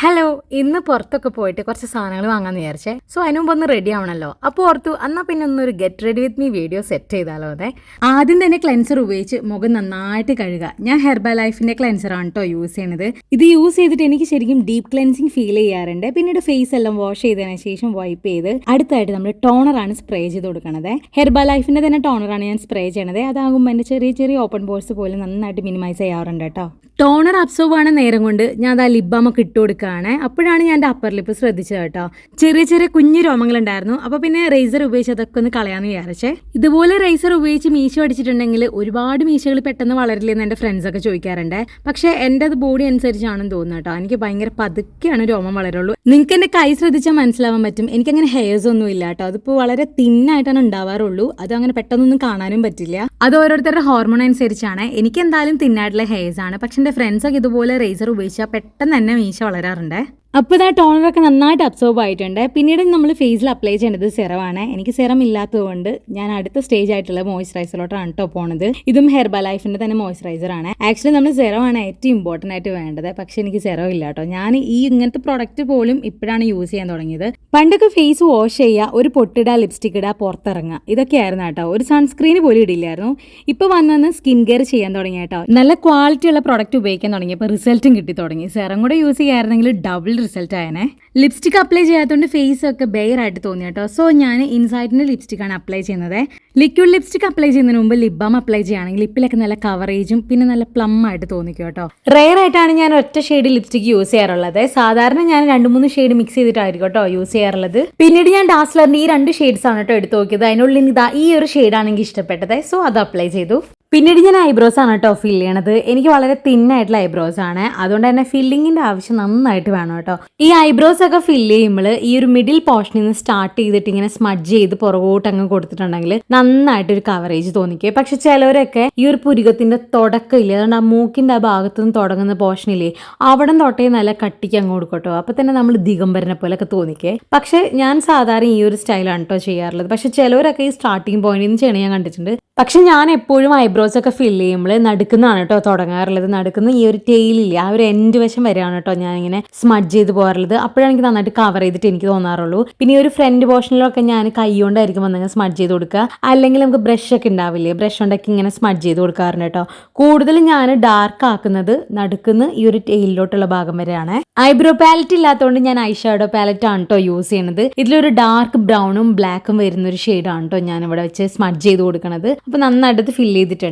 Hello, ഇന്ന് പുറത്തൊക്കെ പോയിട്ട് കുറച്ച് സാധനങ്ങൾ വാങ്ങാന്ന് വിചാരിച്ചേ. സോ അതിന് മുമ്പ് ഒന്ന് റെഡി ആവണല്ലോ. അപ്പോൾ ഓർത്തു എന്നാൽ പിന്നെ ഒന്നൊരു get ready with me video set ചെയ്താലോ. അതെ, ആദ്യം തന്നെ ക്ലെൻസർ ഉപയോഗിച്ച് മുഖം നന്നായിട്ട് കഴുകുക. ഞാൻ ഹെർബൽ ലൈഫിന്റെ ക്ലെൻസർ ആണ് കേട്ടോ യൂസ് ചെയ്യണത്. ഇത് യൂസ് ചെയ്തിട്ട് എനിക്ക് ശരിക്കും ഡീപ്പ് ക്ലെൻസിങ് ഫീൽ ചെയ്യാറുണ്ട്. പിന്നീട് ഫേസ് എല്ലാം വാഷ് ചെയ്തതിനു ശേഷം വൈപ്പ് ചെയ്ത് അടുത്തായിട്ട് നമ്മൾ ടോണറാണ് സ്പ്രേ ചെയ്ത് കൊടുക്കണത്. ഹെർബൽ ലൈഫിന്റെ തന്നെ ടോണറാണ് ഞാൻ സ്പ്രേ ചെയ്യണത്. അതാകുമ്പോൾ എൻ്റെ ചെറിയ ചെറിയ ഓപ്പൺ പോർസ് പോലെ നന്നായിട്ട് മിനിമൈസ് ചെയ്യാറുണ്ട് കേട്ടോ. ടോണർ അബ്സോർബ് ആണ് നേരം കൊണ്ട് ഞാൻ അത് ലിപ് ബാം ഒക്കെ ഇട്ട് കൊടുക്കുകയാണ്. അപ്പോഴാണ് ഞാൻ എൻ്റെ അപ്പർ ലിപ്പ് ശ്രദ്ധിച്ചത് കേട്ടോ. ചെറിയ ചെറിയ കുഞ്ഞു രോമങ്ങളുണ്ടായിരുന്നു. അപ്പോൾ പിന്നെ റേസർ ഉപയോഗിച്ച് അതൊക്കെ ഒന്ന് കളയാന്ന് വിചാരിച്ചേ. ഇതുപോലെ റേസർ ഉപയോഗിച്ച് മീശ അടിച്ചിട്ടുണ്ടെങ്കിൽ ഒരുപാട് മീശകൾ പെട്ടെന്ന് വളരില്ലെന്ന് എൻ്റെ ഫ്രണ്ട്സ് ഒക്കെ ചോദിക്കാറുണ്ട്. പക്ഷേ എൻ്റെ അത് ബോഡി അനുസരിച്ചാണെന്ന് തോന്നുന്നു കേട്ടോ. എനിക്ക് ഭയങ്കര പതുക്കെയാണ് രോമം വളരുള്ളൂ. നിങ്ങൾക്ക് എൻ്റെ കൈ ശ്രദ്ധിച്ചാൽ മനസ്സിലാവാൻ പറ്റും. എനിക്കങ്ങനെ ഹെയർസ് ഒന്നും ഇല്ല കേട്ടോ. അതിപ്പോൾ വളരെ തിന്നായിട്ടാണ് ഉണ്ടാവാറുള്ളൂ. അത് അങ്ങനെ പെട്ടെന്നൊന്നും കാണാനും പറ്റില്ല. അത് ഓരോരുത്തരുടെ ഹോർമോൺ അനുസരിച്ചാണ്. എനിക്ക് എന്തായാലും തിന്നായിട്ടുള്ള ഹെയർസ് ആണ്. പക്ഷെ എൻ്റെ ഫ്രണ്ട്സൊക്കെ ഇതുപോലെ റേസർ ഉപയോഗിച്ചാൽ പെട്ടെന്ന് തന്നെ മീശ വളരാറുണ്ട്. അപ്പോൾ ഇതാ ടോണറൊക്കെ നന്നായിട്ട് അബ്സോർബ് ആയിട്ടുണ്ട്. പിന്നീട് നമ്മൾ ഫേസിൽ അപ്ലൈ ചെയ്യേണ്ടത് സെറമാണ്. എനിക്ക് സെറം ഇല്ലാത്തതുകൊണ്ട് ഞാൻ അടുത്ത സ്റ്റേജ് ആയിട്ടുള്ള മോയ്സ്ചറൈസറിലോട്ടാണ് കേട്ടോ പോണത്. ഇതും ഹെർബൽ ലൈഫിന്റെ തന്നെ മോയ്സ്ചറൈസർ ആണ്. ആക്ച്വലി നമ്മൾ സെറമാണ് ഏറ്റവും ഇമ്പോർട്ടൻ്റ് ആയിട്ട് വേണ്ടത്. പക്ഷെ എനിക്ക് സെറം ഇല്ല കേട്ടോ. ഞാൻ ഇങ്ങനത്തെ പ്രൊഡക്റ്റ് പോലും ഇപ്പോഴാണ് യൂസ് ചെയ്യാൻ തുടങ്ങിയത്. പണ്ടൊക്കെ ഫേസ് വാഷ് ചെയ്യുക, ഒരു പൊട്ടിടുക, ലിപ്സ്റ്റിക് ഇടുക, പുറത്തിറങ്ങുക, ഇതൊക്കെയായിരുന്നു കേട്ടോ. ഒരു സൺസ്ക്രീന് പോലും ഇടില്ലായിരുന്നു. ഇപ്പോൾ വന്ന് സ്കിൻ കെയർ ചെയ്യാൻ തുടങ്ങി കേട്ടോ. നല്ല ക്വാളിറ്റി ഉള്ള പ്രൊഡക്റ്റ് ഉപയോഗിക്കാൻ തുടങ്ങിയപ്പോൾ റിസൾട്ടും കിട്ടി തുടങ്ങി. സെറം കൂടെ യൂസ് ചെയ്യായിരുന്നെങ്കിൽ ഡബിൾ റിസൾട്ട് ആയനെ. ലിപ്സ്റ്റിക് അപ്ലൈ ചെയ്യാത്തതുകൊണ്ട് ഫേസ് ഒക്കെ ബെയർ ആയിട്ട് തോന്നി കേട്ടോ. സോ ഞാൻ ഇൻസൈറ്റിന്റെ ലിപ്സ്റ്റിക് ആണ് അപ്ലൈ ചെയ്യുന്നത്. ലിക്വിഡ് ലിപ്സ്റ്റിക് അപ്ലൈ ചെയ്യുന്നതിന് മുമ്പ് ലിപ് ബാം അപ്ലൈ ചെയ്യുകയാണെങ്കിൽ ലിപ്പിലൊക്കെ നല്ല കവറേജും പിന്നെ നല്ല പ്ലം ആയിട്ട് തോന്നിക്കും കേട്ടോ. റെയർ ആയിട്ടാണ് ഞാൻ ഒറ്റ ഷെയ്ഡ് ലിപ്സ്റ്റിക് യൂസ് ചെയ്യാറുള്ളത്. സാധാരണ ഞാൻ 2-3 ഷെയ്ഡ് മിക്സ് ചെയ്തിട്ടായിരിക്കും കേട്ടോ യൂസ് ചെയ്യാറുള്ളത്. പിന്നീട് ഞാൻ ഡാസ്ലറിന്റെ ഈ 2 ഷെയ്ഡ്സ് ആണ് കേട്ടോ എടുത്ത് നോക്കിയത്. അതിനുള്ളിൽ ഇതാ ഈ ഒരു ഷെയ്ഡാണ് എനിക്ക് ഇഷ്ടപ്പെട്ടത്. സോ അത് അപ്ലൈ ചെയ്തു. പിന്നീട് ഞാൻ ഐബ്രോസ് ആണ് കേട്ടോ ഫിൽ ചെയ്യണത്. എനിക്ക് വളരെ തിന്നായിട്ടുള്ള ഐബ്രോസ് ആണ്. അതുകൊണ്ട് തന്നെ ഫില്ലിങ്ങിന്റെ ആവശ്യം നന്നായിട്ട് വേണം കേട്ടോ. ഈ ഐബ്രോസ് ഒക്കെ ഫില്ല് ചെയ്യുമ്പോൾ ഈ ഒരു മിഡിൽ പോർഷനിൽ നിന്ന് സ്റ്റാർട്ട് ചെയ്തിട്ട് ഇങ്ങനെ സ്മഡ്ജ് ചെയ്ത് പുറകോട്ട് അങ്ങ് കൊടുത്തിട്ടുണ്ടെങ്കിൽ നന്നായിട്ടൊരു കവറേജ് തോന്നിക്കുക. പക്ഷെ ചിലവരൊക്കെ ഈ ഒരു പുരുകത്തിന്റെ തുടക്കമില്ലേ, അതുകൊണ്ട് ആ മൂക്കിന്റെ ആ ഭാഗത്തു നിന്ന് തുടങ്ങുന്ന പോർഷനില്ലേ, അവിടെ തൊട്ടേ നല്ല കട്ടിക്ക് അങ്ങ് കൊടുക്കും കേട്ടോ. അപ്പൊ തന്നെ നമ്മൾ ദിഗംബരനെ പോലെയൊക്കെ തോന്നിക്കേ. പക്ഷെ ഞാൻ സാധാരണ ഈ ഒരു സ്റ്റൈലാണ് കേട്ടോ ചെയ്യാറുള്ളത്. പക്ഷെ ചിലവരൊക്കെ ഈ സ്റ്റാർട്ടിങ് പോയിന്റിൽ നിന്ന് ചെയ്യണ ഞാൻ കണ്ടിട്ടുണ്ട്. പക്ഷെ ഞാൻ എപ്പോഴും ഐബ്രോസ് ഒക്കെ ഫില്ല് ചെയ്യുമ്പോൾ നടുക്കുന്നതാണ് കേട്ടോ തുടങ്ങാറുള്ളത്. നടുക്കുന്ന ഈ ഒരു ടെയിലില്ലേ, ആ ഒരു എൻഡ് വശം വരെയാണ് കേട്ടോ ഞാനിങ്ങനെ സ്മഡ്ജ് ചെയ്ത് പോകാറുള്ളത്. അപ്പോഴാണ് എനിക്ക് നന്നായിട്ട് കവർ ചെയ്തിട്ട് എനിക്ക് തോന്നാറുള്ളൂ. പിന്നെ ഈ ഒരു ഫ്രണ്ട് പോർഷനിലൊക്കെ ഞാൻ കൈ കൊണ്ടായിരിക്കും വന്നെങ്കിൽ സ്മഡ്ജ് ചെയ്ത് കൊടുക്കുക. അല്ലെങ്കിൽ നമുക്ക് ബ്രഷ് ഒക്കെ ഉണ്ടാവില്ലേ, ബ്രഷ് കൊണ്ടൊക്കെ ഇങ്ങനെ സ്മഡ്ജ് ചെയ്ത് കൊടുക്കാറുണ്ട് കേട്ടോ. കൂടുതലും ഞാൻ ഡാർക്ക് ആക്കുന്നത് നടുക്കുന്ന ഈ ഒരു ടെയിലോട്ടുള്ള ഭാഗം വരെയാണ്. ഐബ്രോ പാലറ്റ് ഇല്ലാത്തതുകൊണ്ട് ഞാൻ ഐ ഷാഡോ പാലറ്റ് ആണ് കേട്ടോ യൂസ് ചെയ്യുന്നത്. ഇതിലൊരു ഡാർക്ക് ബ്രൗണും ബ്ലാക്കും വരുന്ന ഒരു ഷെയ്ഡാണ് കേട്ടോ ഞാൻ ഇവിടെ വെച്ച് സ്മഡ്ജ് ചെയ്ത് കൊടുക്കുന്നത്. അപ്പോൾ നന്നായിട്ട് ഫില്ല് ചെയ്തിട്ടുണ്ട്.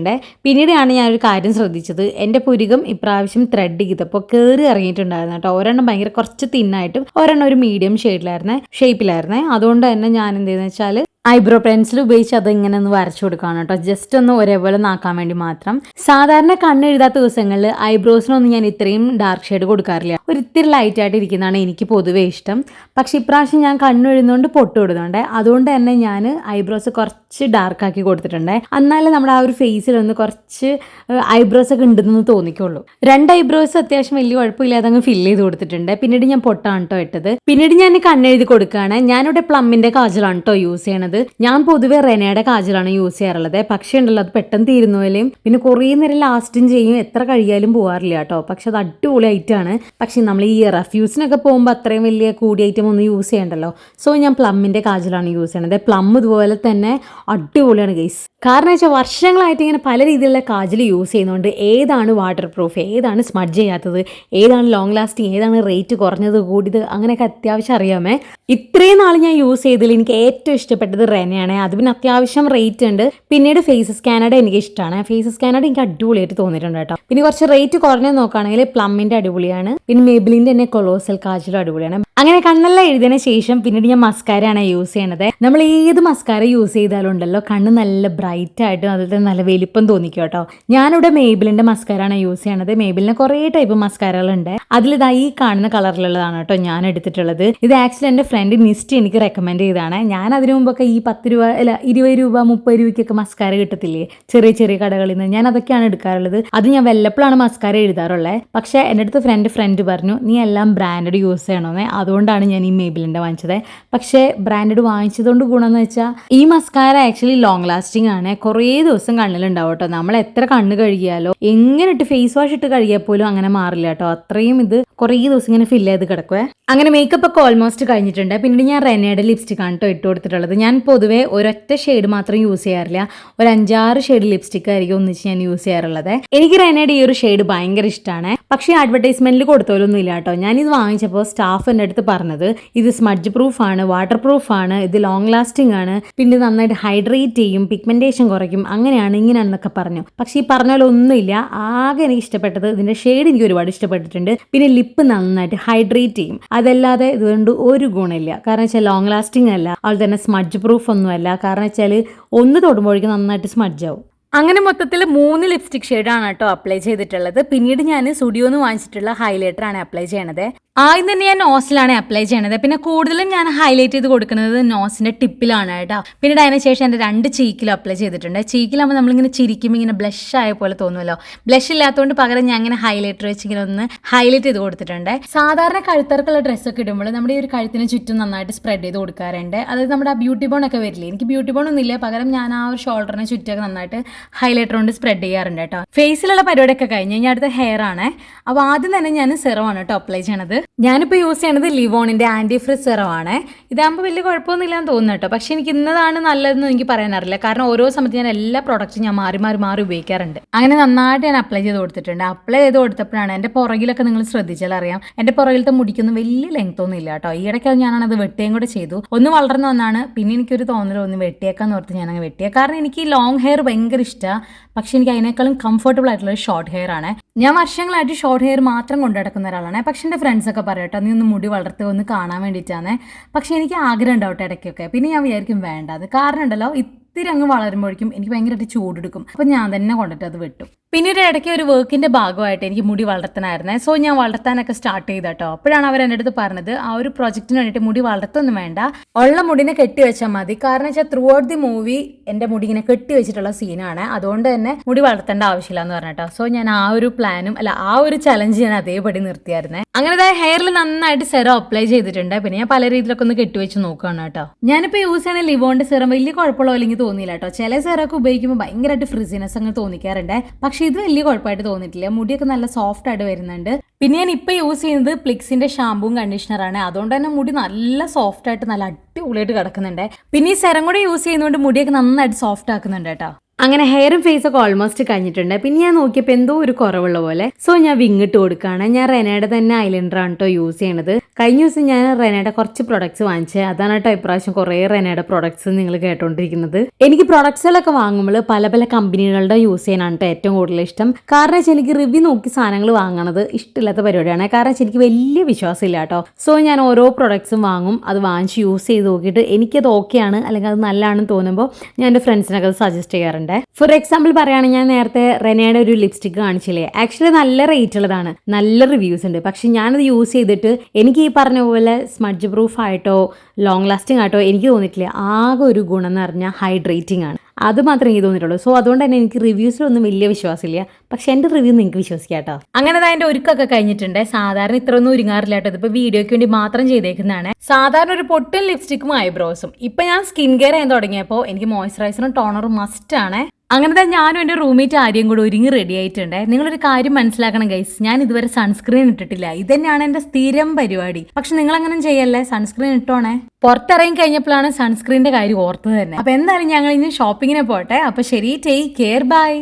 പിന്നീടാണ് ഞാനൊരു കാര്യം ശ്രദ്ധിച്ചത്. എൻ്റെ പുരുകം ഇപ്രാവശ്യം ത്രെഡ് ചെയ്തപ്പോൾ കയറി ഇറങ്ങിയിട്ടുണ്ടായിരുന്നു കേട്ടോ. ഒരെണ്ണം ഭയങ്കര കുറച്ച് തിന്നായിട്ടും ഒരെണ്ണം ഒരു മീഡിയം ഷേപ്പിലായിരുന്നേ. അതുകൊണ്ട് തന്നെ ഞാൻ എന്തെന്ന് വെച്ചാൽ ഐബ്രോ പെൻസിൽ ഉപയോഗിച്ച് അത് ഇങ്ങനെ ഒന്ന് വരച്ചു കൊടുക്കുകയാണ് കേട്ടോ. ജസ്റ്റ് ഒന്ന് ഒരേപോലെ നാക്കാൻ വേണ്ടി മാത്രം. സാധാരണ കണ്ണെഴുതാത്ത ദിവസങ്ങളിൽ ഐബ്രോസിനൊന്നും ഞാൻ ഇത്രയും ഡാർക്ക് ഷെയ്ഡ് കൊടുക്കാറില്ല. ഒരു ഇത്തിരി ലൈറ്റ് ആയിട്ട് ഇരിക്കുന്നതാണ് എനിക്ക് പൊതുവേ ഇഷ്ടം. പക്ഷെ ഇപ്രാവശ്യം ഞാൻ കണ്ണെഴുതുന്നതുകൊണ്ട് പൊട്ട് ഇടുന്നുണ്ട്. അതുകൊണ്ട് തന്നെ ഞാൻ ഐബ്രോസ് കുറച്ച് ഡാർക്ക് ആക്കി കൊടുത്തിട്ടുണ്ട്. എന്നാലും നമ്മുടെ ആ ഒരു ഫേസിലൊന്ന് കുറച്ച് ഐബ്രോസ് ഒക്കെ ഉണ്ടെന്ന് തോന്നിക്കുള്ളൂ. 2 ഐബ്രോസ് അത്യാവശ്യം വലിയ കുഴപ്പമില്ലാതെ അങ്ങ് ഫില്ല് ചെയ്ത് കൊടുത്തിട്ടുണ്ട്. പിന്നീട് ഞാൻ പൊട്ടാണ് കേട്ടോ ഇട്ടത്. പിന്നീട് ഞാൻ കണ്ണെഴുതി കൊടുക്കുകയാണ്. ഞാനിവിടെ പ്ലമ്മിന്റെ കാജലാണ് കേട്ടോ യൂസ് ചെയ്യണത്. ഞാൻ പൊതുവെ റെനയുടെ കാജലാണ് യൂസ് ചെയ്യാറുള്ളത്. പക്ഷേ ഉണ്ടല്ലോ അത് പെട്ടെന്ന് തീരുന്നതിലും പിന്നെ കുറേ നേരം ലാസ്റ്റും ചെയ്യും. എത്ര കഴിയാലും പോകാറില്ല കേട്ടോ. പക്ഷെ അത് അടിപൊളി ഐറ്റമാണ്. പക്ഷെ നമ്മൾ ഈ റഫ്യൂസിനൊക്കെ പോകുമ്പോൾ അത്രയും വലിയ കൂടിയ ഐറ്റം ഒന്നും യൂസ് ചെയ്യണ്ടല്ലോ. സോ ഞാൻ പ്ലമ്മിന്റെ കാജലാണ് യൂസ് ചെയ്യണത്. പ്ലം ഇതുപോലെ തന്നെ അടിപൊളിയാണ് ഗൈസ്. കാരണം വെച്ചാൽ വർഷങ്ങളായിട്ട് ഇങ്ങനെ പല രീതിയിലുള്ള കാജൽ യൂസ് ചെയ്യുന്നതുകൊണ്ട് ഏതാണ് വാട്ടർ പ്രൂഫ്, ഏതാണ് സ്മഡ്ജ് ചെയ്യാത്തത്, ഏതാണ് ലോങ് ലാസ്റ്റിംഗ്, ഏതാണ് റേറ്റ് കുറഞ്ഞത് കൂടിയത്, അങ്ങനെയൊക്കെ അത്യാവശ്യം അറിയാമേ. ഇത്രയും നാൾ ഞാൻ യൂസ് ചെയ്തതിൽ എനിക്ക് ഏറ്റവും ഇഷ്ടപ്പെട്ടത് റെനയാണ്. അത് പിന്നെ അത്യാവശ്യം റേറ്റ് ഉണ്ട്. പിന്നീട് ഫേസസ് കാനഡ എനിക്ക് ഇഷ്ടമാണ്. ഫേസസ് കാനഡ എനിക്ക് അടിപൊളിയായിട്ട് തോന്നിയിട്ടുണ്ട് കേട്ടോ. പിന്നെ കുറച്ച് റേറ്റ് കുറഞ്ഞത് നോക്കുകയാണെങ്കിൽ പ്ലമ്മിന്റെ അടിപൊളിയാണ്. പിന്നെ മേബിലിന്റെ തന്നെ കൊളോസൽ കാജലും അടിപൊളിയാണ്. അങ്ങനെ കണ്ണെല്ലാം എഴുതിയതിന് ശേഷം പിന്നീട് ഞാൻ മസ്കാരയാണ് യൂസ് ചെയ്യണത്. നമ്മൾ ഏത് മസ്കാര യൂസ് ചെയ്താലും ഉണ്ടല്ലോ കണ്ണ് നല്ല ബ്രൈറ്റ് ആയിട്ടും അതുപോലെ നല്ല വലിപ്പം തോന്നിക്കും കേട്ടോ. ഞാനിവിടെ മേബിലിന്റെ മസ്കാരാണ് യൂസ് ചെയ്യണത്. മേബിലിന് കുറേ ടൈപ്പ് മസ്കാരകളുണ്ട്. അതിലിതാ ഈ കാണുന്ന കളറിലുള്ളതാണ് കേട്ടോ ഞാൻ എടുത്തിട്ടുള്ളത്. ഇത് ആക്ച്വലി എൻ്റെ ഫ്രണ്ട് നിസ്റ്റ് എനിക്ക് റെക്കമെൻഡ് ചെയ്തതാണ്. ഞാൻ അതിനു മുമ്പൊക്കെ ഈ 10 രൂപ 20 രൂപ 30 രൂപയ്ക്കൊക്കെ മസ്കാര കിട്ടത്തില്ലേ ചെറിയ ചെറിയ കടകളിൽ നിന്ന്, ഞാൻ അതൊക്കെയാണ് എടുക്കാറുള്ളത്. അത് ഞാൻ വല്ലപ്പോഴാണ് മസ്കാര എഴുതാറുള്ളത്. പക്ഷേ എൻ്റെ അടുത്ത് ഫ്രണ്ട് പറഞ്ഞു നീ എല്ലാം ബ്രാൻഡഡ് യൂസ് ചെയ്യണമെന്നേ. അതുകൊണ്ടാണ് ഞാൻ ഈ മേബിലിൻ്റെ വാങ്ങിച്ചത്. പക്ഷേ ബ്രാൻഡഡ് വാങ്ങിച്ചതുകൊണ്ട് ഗുണമെന്ന് വെച്ചാൽ ഈ മസ്കാര ആക്ച്വലി ലോങ് ലാസ്റ്റിംഗ് ആണ്. കുറേ ദിവസം കണ്ണിലുണ്ടാവും കേട്ടോ. നമ്മൾ എത്ര കണ്ണ് കഴുകിയാലോ എങ്ങനെ ഇട്ട് ഫേസ് വാഷ് ഇട്ട് കഴുകിയാൽ പോലും അങ്ങനെ മാറില്ല കേട്ടോ. അത്രയും ഇത് കുറേ ദിവസം ഇങ്ങനെ ഫില്ല് ചെയ്ത് കിടക്കുവേ. അങ്ങനെ മേക്കപ്പ് ഒക്കെ ഓൾമോസ്റ്റ് കഴിഞ്ഞിട്ടുണ്ട്. പിന്നീട് ഞാൻ റെനയുടെ ലിപ്സ്റ്റിക് ആണ് കേട്ടോ ഇട്ട് കൊടുത്തിട്ടുള്ളത്. ഞാൻ പൊതുവേ ഒരൊറ്റ ഷെയ്ഡ് മാത്രം യൂസ് ചെയ്യാറില്ല, ഒരു 5-6 ഷെയ്ഡ് ലിപ്സ്റ്റിക് ആയിരിക്കും ഒന്നിച്ച് ഞാൻ യൂസ് ചെയ്യാറുള്ളത്. എനിക്ക് റെനയുടെ ഈ ഒരു ഷെയ്ഡ് ഭയങ്കര ഇഷ്ടമാണ്. പക്ഷേ അഡ്വർടൈസ്മെന്റിൽ കൊടുത്തോലൊന്നും ഇല്ല കേട്ടോ. ഞാനിത് വാങ്ങിച്ചപ്പോൾ സ്റ്റാഫ് എൻ്റെ അടുത്ത് പറഞ്ഞത് ഇത് സ്മഡ്ജ് പ്രൂഫ് ആണ്, വാട്ടർ പ്രൂഫ് ആണ്, ഇത് ലോങ് ലാസ്റ്റിംഗ് ആണ്, പിന്നെ നന്നായിട്ട് ഹൈഡ്രേറ്റ് ചെയ്യും, പിഗ്മെന്റേഷൻ കുറയ്ക്കും, അങ്ങനെയാണ് ഇങ്ങനെയാണെന്നൊക്കെ പറഞ്ഞു. പക്ഷേ ഈ പറഞ്ഞ പോലെ ഒന്നുമില്ല. ആകെ എനിക്ക് ഇഷ്ടപ്പെട്ടത് ഇതിന്റെ ഷെയ്ഡ് എനിക്ക് ഒരുപാട് ഇഷ്ടപ്പെട്ടിട്ടുണ്ട്. പിന്നെ ലിപ്പ് നന്നായിട്ട് ഹൈഡ്രേറ്റ് ചെയ്യും. അതല്ലാതെ ഇതുകൊണ്ട് ഒരു ഗുണമില്ല. കാരണം വെച്ചാൽ ലോങ് ലാസ്റ്റിംഗ് അല്ല, അതുപോലെ തന്നെ സ്മഡ്ജ് പ്രൂഫ് ഒന്നുമല്ല. കാരണം വെച്ചാൽ ഒന്ന് തൊടുമ്പോഴേക്കും നന്നായിട്ട് സ്മഡ്ജ് ആവും. അങ്ങനെ മൊത്തത്തിൽ 3 ലിപ്സ്റ്റിക് ഷെയ്ഡാണ് കേട്ടോ അപ്ലൈ ചെയ്തിട്ടുള്ളത്. പിന്നീട് ഞാൻ സ്റ്റുഡിയോന്ന് വാങ്ങിച്ചിട്ടുള്ള ഹൈലൈറ്ററാണ് അപ്ലൈ ചെയ്യണത്. ആദ്യം തന്നെ ഞാൻ നോസിലാണ് അപ്ലൈ ചെയ്യണത്. പിന്നെ കൂടുതലും ഞാൻ ഹൈലൈറ്റ് ചെയ്ത് കൊടുക്കുന്നത് നോസിന്റെ ടിപ്പിലാണ് കേട്ടോ. പിന്നീട് അതിന് ശേഷം എൻ്റെ 2 ചീക്കിലും അപ്ലൈ ചെയ്തിട്ടുണ്ട്. ചീക്കിലാകുമ്പോൾ നമ്മളിങ്ങനെ ചിരിക്കുമ്പോൾ ഇങ്ങനെ ബ്ലഷ് ആയ പോലെ തോന്നുമല്ലോ. ബ്ലഷ് ഇല്ലാത്തതുകൊണ്ട് പകരം ഞാൻ ഇങ്ങനെ ഹൈലൈറ്റർ വെച്ച് ഇങ്ങനെ ഒന്ന് ഹൈലൈറ്റ് ചെയ്ത് കൊടുത്തിട്ടുണ്ട്. സാധാരണ കഴുത്തറക്കുള്ള ഡ്രസ്സൊക്കെ ഇടുമ്പോൾ നമ്മുടെ ഈ ഒരു കഴുത്തിന് ചുറ്റും നന്നായിട്ട് സ്പ്രെഡ് ചെയ്ത് കൊടുക്കാറുണ്ട്. അതായത് നമ്മുടെ ആ ബ്യൂട്ടി ബോൺ ഒക്കെ വരില്ലേ. എനിക്ക് ബ്യൂട്ടി ബോൺ ഒന്നും ഇല്ല, പകരം ഞാൻ ആ ഒരു ഷോൾഡറിനെ ചുറ്റൊക്കെ നന്നായിട്ട് ഹൈലൈറ്റർ കൊണ്ട് സ്പ്രെഡ് ചെയ്യാറുണ്ട് കേട്ടോ. ഫേസിലുള്ള പരിപാടിയൊക്കെ കഴിഞ്ഞ് കഴിഞ്ഞാൽ അടുത്ത ഹെയർ ആണ്. അപ്പോൾ ആദ്യം തന്നെ ഞാൻ സെറമാണ് കേട്ടോ അപ്ലൈ ചെയ്യണത്. ഞാനിപ്പോൾ യൂസ് ചെയ്യണത് ലിവോണിൻ്റെ ആൻറ്റി ഫ്രിസ് സെറമാണ്. ഇതാകുമ്പോൾ വലിയ കുഴപ്പമൊന്നുമില്ലാന്ന് തോന്നുന്നു കേട്ടോ. പക്ഷേ എനിക്ക് ഇന്നതാണ് നല്ലതെന്ന് എനിക്ക് പറയാനറിയില്ല. കാരണം ഓരോ സമയത്ത് ഞാൻ എല്ലാ പ്രോഡക്റ്റും ഞാൻ മാറി ഉപയോഗിക്കാറുണ്ട്. അങ്ങനെ നന്നായിട്ട് ഞാൻ അപ്ലൈ ചെയ്ത് കൊടുത്തിട്ടുണ്ട്. അപ്ലൈ ചെയ്ത് കൊടുത്തപ്പോഴാണ് എൻ്റെ പുറകിലൊക്കെ നിങ്ങൾ ശ്രദ്ധിച്ചാൽ അറിയാം, എൻ്റെ പുറകിലത്തെ മുടിക്കൊന്നും വലിയ ലെങ്ത് ഒന്നും ഇല്ല കേട്ടോ. ഈയിടയ്ക്ക് ഞാനത് വെട്ടുകയും കൂടെ ചെയ്തു. ഒന്ന് വളർന്നു വന്നാണ്. പിന്നെ എനിക്കൊരു തോന്നൽ ഒന്ന് വെട്ടിയേക്കാന്ന് ഓർത്ത് ഞാനങ്ങ് വെട്ടിയ. കാരണം എനിക്ക് ലോങ് ഹെയർ ഭയങ്കര ഇഷ്ടമാണ്. പക്ഷെ എനിക്ക് അതിനേക്കാളും കംഫർട്ടബിൾ ആയിട്ടുള്ള ഷോർട്ട് ഹെയർ ആണ്. ഞാൻ വർഷങ്ങളായിട്ട് ഷോർട്ട് ഹെയർ മാത്രം കൊണ്ടു നടക്കുന്ന ഒരാളാണ്. പക്ഷെ എൻ്റെ ഫ്രണ്ട്സൊക്കെ പറയട്ടോ നീ ഒന്ന് മുടി വളർത്തുക ഒന്ന് കാണാൻ വേണ്ടിയിട്ടാണ്. പക്ഷെ എനിക്ക് ആഗ്രഹം ഉണ്ടാവട്ടെ ഇടയ്ക്കൊക്കെ. പിന്നെ ഞാൻ വിചാരിക്കും വേണ്ട, അത് കാരണം ഉണ്ടല്ലോ ഇത്തിരി അങ്ങ് വളരുമ്പോഴേക്കും എനിക്ക് ഭയങ്കരമായിട്ട് ചൂടെടുക്കും. അപ്പം ഞാൻ തന്നെ കൊണ്ടിട്ട് അത് വെട്ടും. പിന്നീട് ഇടയ്ക്ക് ഒരു വർക്കിൻ്റെ ഭാഗമായിട്ട് എനിക്ക് മുടി വളർത്താനായിരുന്നേ. സോ ഞാൻ വളർത്താനൊക്കെ സ്റ്റാർട്ട് ചെയ്ത കേട്ടോ. അപ്പോഴാണ് അവർ എൻ്റെ അടുത്ത് പറഞ്ഞത് ആ ഒരു പ്രൊജക്റ്റിന് വേണ്ടിയിട്ട് മുടി വളർത്തൊന്നും വേണ്ട, ഉള്ള മുടിനെ കെട്ടി വെച്ചാൽ മതി. കാരണം വെച്ചാൽ ത്രൂ ഔട്ട് ദി മൂവി എൻ്റെ മുടി ഇങ്ങനെ കെട്ടി വെച്ചിട്ടുള്ള സീനാണ്, അതുകൊണ്ട് തന്നെ മുടി വളർത്തേണ്ട ആവശ്യമില്ല എന്ന് പറഞ്ഞിട്ടോ. സോ ഞാൻ ആ ഒരു പ്ലാനും ആ ഒരു ചലഞ്ച് ഞാൻ അതേപടി നിർത്തിയായിരുന്നേ. അങ്ങനെ ഹെയറിൽ നന്നായിട്ട് സെറം അപ്ലൈ ചെയ്തിട്ടുണ്ട്. പിന്നെ ഞാൻ പല രീതിയിലൊക്കെ ഒന്ന് കെട്ടിവെച്ച് നോക്കുകയാണ് കേട്ടോ. ഞാനിപ്പോൾ യൂസ് ചെയ്യുന്ന ലിവോണിൻ്റെ സെറം വലിയ കുഴപ്പമുള്ള അല്ലെങ്കിൽ തോന്നിയില്ല കേട്ടോ. ചില സെറമൊക്കെ ഉപയോഗിക്കുമ്പോൾ ഭയങ്കരമായിട്ട് ഫ്രിസിനെസ് അങ്ങ് തോന്നിക്കാറുണ്ട്. പക്ഷെ ഇത് വലിയ കുഴപ്പമായിട്ട് തോന്നിയിട്ടില്ല. മുടിയൊക്കെ നല്ല സോഫ്റ്റ് ആയിട്ട് വരുന്നുണ്ട്. പിന്നെ ഞാൻ ഇപ്പോൾ യൂസ് ചെയ്യുന്നത് പ്ലിക്സിന്റെ ഷാമ്പൂവും കണ്ടീഷണറാണ്. അതുകൊണ്ട് തന്നെ മുടി നല്ല സോഫ്റ്റ് ആയിട്ട് നല്ല അടിപൊളിയായിട്ട് കിടക്കുന്നുണ്ട്. പിന്നെ ഈ സെറം കൂടെ യൂസ് ചെയ്യുന്നതുകൊണ്ട് മുടിയൊക്കെ നന്നായിട്ട് സോഫ്റ്റ് ആക്കുന്നുണ്ട് കേട്ടോ. അങ്ങനെ ഹെയറും ഫേസൊക്കെ ഓൾമോസ്റ്റ് കഴിഞ്ഞിട്ടുണ്ട്. പിന്നെ ഞാൻ നോക്കിയപ്പോൾ എന്തോ ഒരു കുറവുള്ള പോലെ. സോ ഞാൻ വിങ്ങിട്ട് കൊടുക്കുകയാണ്. ഞാൻ റെനയുടെ തന്നെ ഐലൻഡറാണ് കേട്ടോ യൂസ് ചെയ്യണത്. കഴിഞ്ഞ ദിവസം ഞാൻ റെനയുടെ കുറച്ച് പ്രൊഡക്ട്സ് വാങ്ങിച്ചത്. അതാണ് കേട്ടോ ഇപ്രാവശ്യം കുറേ റെനയുടെ പ്രൊഡക്ട്സ് നിങ്ങൾ കേട്ടോണ്ടിരിക്കുന്നത്. എനിക്ക് പ്രൊഡക്ട്സുകളൊക്കെ വാങ്ങുമ്പോൾ പല പല കമ്പനികളുടെ യൂസ് ചെയ്യാനാണ് കേട്ടോ ഏറ്റവും കൂടുതൽ ഇഷ്ടം. കാരണം വെച്ചാൽ എനിക്ക് റിവ്യൂ നോക്കി സാധനങ്ങൾ വാങ്ങണത് ഇഷ്ടമില്ലാത്ത പരിപാടിയാണ്. കാരണം വെച്ചാൽ എനിക്ക് വലിയ വിശ്വാസമില്ല കേട്ടോ. സോ ഞാൻ ഓരോ പ്രൊഡക്ട്സും വാങ്ങും, അത് വാങ്ങിച്ച് യൂസ് ചെയ്ത് നോക്കിയിട്ട് എനിക്കത് ഓക്കെയാണ് അല്ലെങ്കിൽ അത് നല്ലതാണെന്ന് തോന്നുമ്പോൾ ഞാൻ എൻ്റെ ഫ്രണ്ട്സിനൊക്കെ അത് സജസ്റ്റ് ചെയ്യാറുണ്ട്. ഫോർ എക്സാമ്പിൾ പറയുകയാണെങ്കിൽ ഞാൻ നേരത്തെ റെനയുടെ ഒരു ലിപ്സ്റ്റിക് കാണിച്ചില്ലേ, ആക്ച്വലി നല്ല റേറ്റ് ഉള്ളതാണ്, നല്ല റിവ്യൂസ് ഉണ്ട്. പക്ഷെ ഞാനത് യൂസ് ചെയ്തിട്ട് എനിക്ക് ഈ പറഞ്ഞ പോലെ സ്മഡ്ജ് പ്രൂഫ് ആയിട്ടോ ലോങ് ലാസ്റ്റിംഗ് ആയിട്ടോ എനിക്ക് തോന്നിയിട്ടില്ല. ആകെ ഒരു ഗുണം എന്ന് പറഞ്ഞാൽ ഹൈഡ്രേറ്റിംഗ് ആണ്, അത് മാത്രമേ എനിക്ക് തോന്നിയിട്ടുള്ളൂ. സോ അതുകൊണ്ട് തന്നെ എനിക്ക് റിവ്യൂസിലൊന്നും വലിയ വിശ്വാസമില്ല. പക്ഷെ എൻ്റെ റിവ്യൂ നിങ്ങൾക്ക് വിശ്വസിക്കാം കേട്ടോ. അങ്ങനെ അതിൻ്റെ ഒരുക്കൊക്കെ കഴിഞ്ഞിട്ടുണ്ട്. സാധാരണ ഇത്രയൊന്നും ഒരുങ്ങാറില്ല കേട്ടോ. ഇതിപ്പോൾ വീഡിയോയ്ക്ക് വേണ്ടി മാത്രം ചെയ്തേക്കുന്നതാണ്. സാധാരണ ഒരു പൊട്ടും ലിപ്സ്റ്റിക്കും ഐബ്രോസും. ഇപ്പം ഞാൻ സ്കിൻ കെയർ ചെയ്യാൻ തുടങ്ങിയപ്പോൾ എനിക്ക് മോയ്സ്ചറൈസറും ടോണറും മസ്റ്റ് ആണ്. അങ്ങനത്തെ ഞാനും എൻ്റെ റൂംമേറ്റ് ആരെയും കൂടെ ഒരുങ്ങി റെഡി ആയിട്ടുണ്ട്. നിങ്ങളൊരു കാര്യം മനസ്സിലാക്കണം ഗൈസ്, ഞാൻ ഇതുവരെ സൺസ്ക്രീൻ ഇട്ടിട്ടില്ല. ഇത് തന്നെയാണ് എൻ്റെ സ്ഥിരം പരിപാടി. പക്ഷെ നിങ്ങൾ അങ്ങനെ ചെയ്യല്ലേ, സൺസ്ക്രീൻ ഇട്ടോണേ. പുറത്തിറങ്ങി കഴിഞ്ഞപ്പോഴാണ് സൺസ്ക്രീനിന്റെ കാര്യം ഓർത്തത് തന്നെ. അപ്പൊ എന്തായാലും ഞങ്ങൾ ഇനി ഷോപ്പിങ്ങിന് പോട്ടെ. അപ്പൊ ശരി, ടേക്ക് കെയർ, ബൈ.